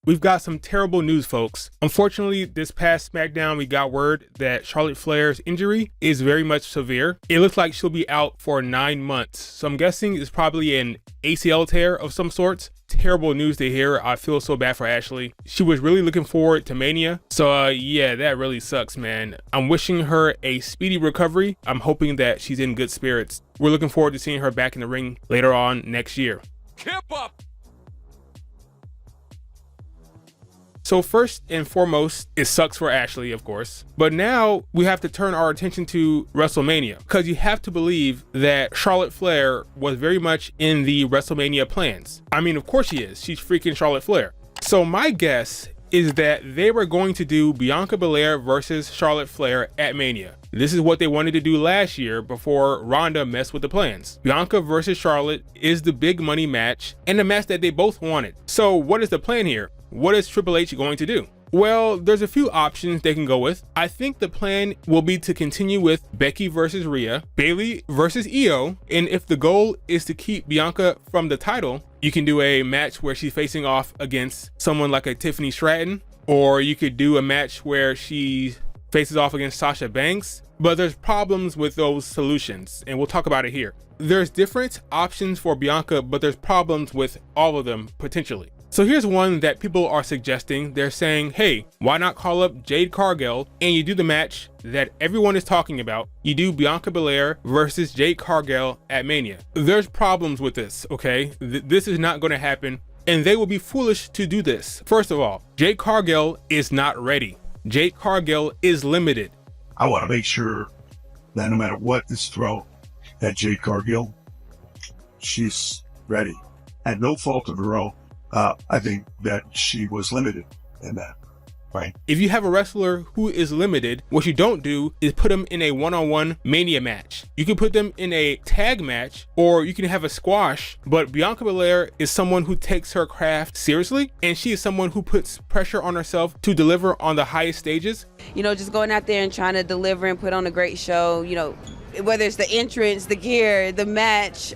We've got some terrible news, folks. Unfortunately, this past SmackDown, we got word that Charlotte Flair's injury is very much severe. It looks like she'll be out for 9 months. So I'm guessing it's probably an ACL tear of some sorts. Terrible news to hear. I feel so bad for Ashley. She was really looking forward to Mania. So yeah, that really sucks, man. I'm wishing her a speedy recovery. I'm hoping that she's in good spirits. We're looking forward to seeing her back in the ring later on next year. Keep up! So first and foremost, it sucks for Ashley, of course. But now we have to turn our attention to WrestleMania, because you have to believe that Charlotte Flair was very much in the WrestleMania plans. I mean, of course she is. She's freaking Charlotte Flair. So my guess is that they were going to do Bianca Belair versus Charlotte Flair at Mania. This is what they wanted to do last year before Ronda messed with the plans. Bianca versus Charlotte is the big money match and the match that they both wanted. So what is the plan here? What is Triple H going to do? Well, there's a few options they can go with. I think the plan will be to continue with Becky versus Rhea, Bayley versus Io, and if the goal is to keep Bianca from the title, you can do a match where she's facing off against someone like a Tiffany Stratton, or you could do a match where she faces off against Sasha Banks. But there's problems with those solutions, and we'll talk about it here. There's different options for Bianca, but there's problems with all of them potentially. So here's one that people are suggesting. They're saying, hey, why not call up Jade Cargill and you do the match that everyone is talking about? You do Bianca Belair versus Jade Cargill at Mania. There's problems with this, okay? This is not going to happen, and they will be foolish to do this. First of all, Jade Cargill is not ready. Jade Cargill is limited. I want to make sure that no matter what is thrown at Jade Cargill, she's ready. At no fault of her own. I think that she was limited in that, right? If you have a wrestler who is limited, what you don't do is put them in a one-on-one Mania match. You can put them in a tag match, or you can have a squash, but Bianca Belair is someone who takes her craft seriously, and she is someone who puts pressure on herself to deliver on the highest stages. You know, just going out there and trying to deliver and put on a great show, you know, whether it's the entrance, the gear, the match,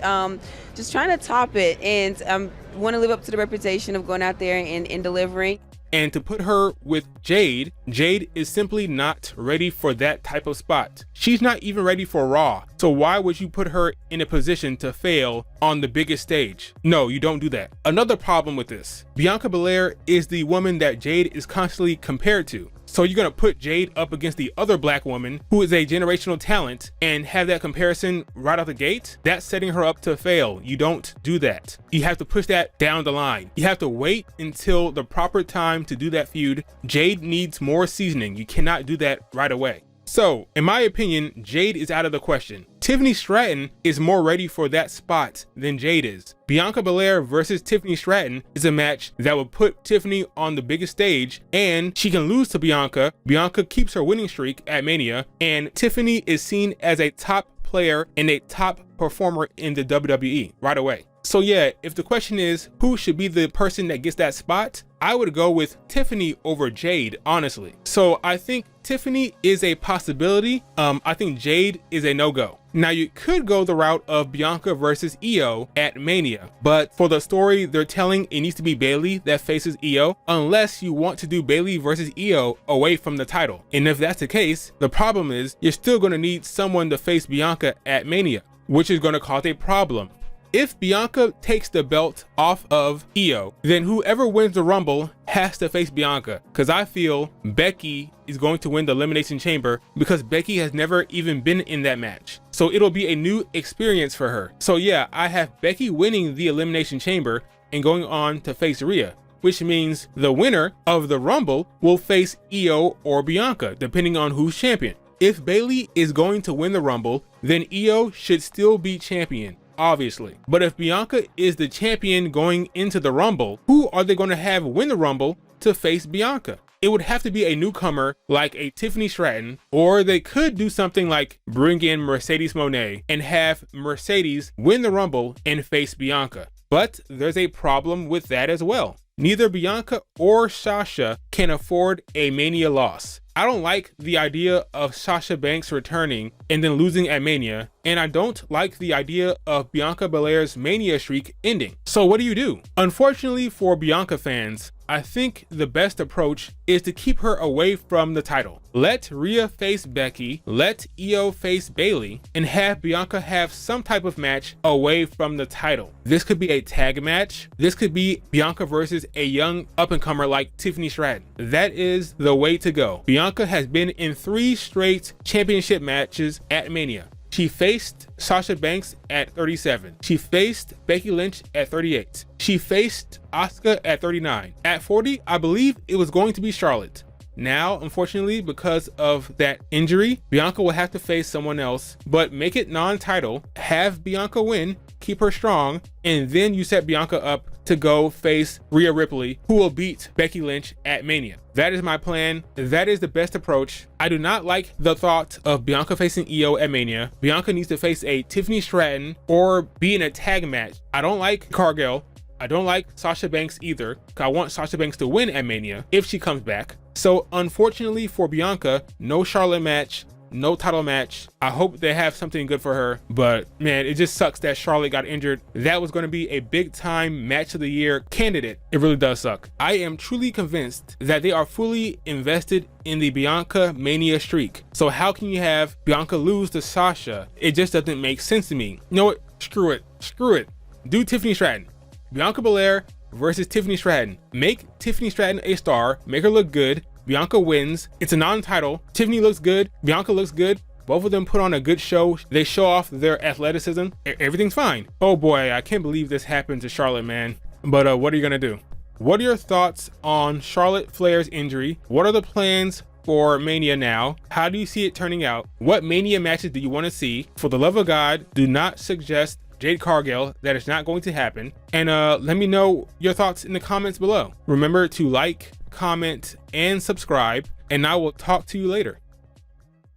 just trying to top it, and want to live up to the reputation of going out there and delivering. And to put her with Jade, Jade is simply not ready for that type of spot. She's not even ready for Raw. So why would you put her in a position to fail on the biggest stage? No, you don't do that. Another problem with this, Bianca Belair is the woman that Jade is constantly compared to. So you're going to put Jade up against the other black woman who is a generational talent and have that comparison right out the gate? That's setting her up to fail. You don't do that. You have to push that down the line. You have to wait until the proper time to do that feud. Jade needs more seasoning. You cannot do that right away. So, in my opinion, Jade is out of the question. Tiffany Stratton is more ready for that spot than Jade is. Bianca Belair versus Tiffany Stratton is a match that will put Tiffany on the biggest stage, and she can lose to Bianca. Bianca keeps her winning streak at Mania, and Tiffany is seen as a top player and a top performer in the WWE right away. So yeah, if the question is who should be the person that gets that spot, I would go with Tiffany over Jade, honestly. So I think Tiffany is a possibility. I think Jade is a no-go. Now you could go the route of Bianca versus Io at Mania, but for the story they're telling, it needs to be Bayley that faces Io, unless you want to do Bayley versus Io away from the title. And if that's the case, the problem is you're still going to need someone to face Bianca at Mania, which is going to cause a problem. If Bianca takes the belt off of Io, then whoever wins the Rumble has to face Bianca, because I feel Becky is going to win the Elimination Chamber because Becky has never even been in that match. So it'll be a new experience for her. So yeah, I have Becky winning the Elimination Chamber and going on to face Rhea, which means the winner of the Rumble will face Io or Bianca, depending on who's champion. If Bayley is going to win the Rumble, then Io should still be champion, obviously. But if Bianca is the champion going into the Rumble, who are they going to have win the Rumble to face Bianca? It would have to be a newcomer like a Tiffany Stratton, or they could do something like bring in Mercedes Moné and have Mercedes win the Rumble and face Bianca. But there's a problem with that as well. Neither Bianca or Sasha can afford a Mania loss. I don't like the idea of Sasha Banks returning and then losing at Mania, and I don't like the idea of Bianca Belair's Mania streak ending. So what do you do? Unfortunately for Bianca fans, I think the best approach is to keep her away from the title. Let Rhea face Becky, let Io face Bayley, and have Bianca have some type of match away from the title. This could be a tag match. This could be Bianca versus a young up-and-comer like Tiffany Stratton. That is the way to go. Bianca has been in 3 straight championship matches at Mania. She faced Sasha Banks at 37. She faced Becky Lynch at 38. She faced Asuka at 39. At 40, I believe it was going to be Charlotte. Now, unfortunately, because of that injury, Bianca will have to face someone else, but make it non-title, have Bianca win, keep her strong, and then you set Bianca up to go face Rhea Ripley, who will beat Becky Lynch at Mania. That is my plan. That is the best approach. I do not like the thought of Bianca facing Io at Mania. Bianca needs to face a Tiffany Stratton or be in a tag match. I don't like Cargill. I don't like Sasha Banks either. I want Sasha Banks to win at Mania if she comes back. So unfortunately for Bianca, no Charlotte match, no title match. I hope they have something good for her, but man, it just sucks that Charlotte got injured. That was going to be a big time match of the year candidate. It really does suck. I am truly convinced that they are fully invested in the Bianca Mania streak. So how can you have Bianca lose to Sasha? It just doesn't make sense to me. You know what? Screw it. Do Tiffany Stratton. Bianca Belair versus Tiffany Stratton. Make Tiffany Stratton a star, make her look good. Bianca wins. It's a non-title. Tiffany looks good. Bianca looks good. Both of them put on a good show. They show off their athleticism. Everything's fine. Oh boy, I can't believe this happened to Charlotte, man. But what are you gonna do? What are your thoughts on Charlotte Flair's injury? What are the plans for Mania now? How do you see it turning out? What Mania matches do you want to see? For the love of God, do not suggest Jade Cargill. That is not going to happen. And let me know your thoughts in the comments below. Remember to like, comment, and subscribe, and I will talk to you later.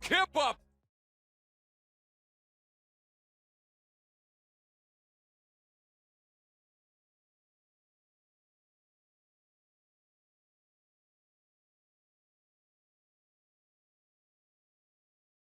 Keep up!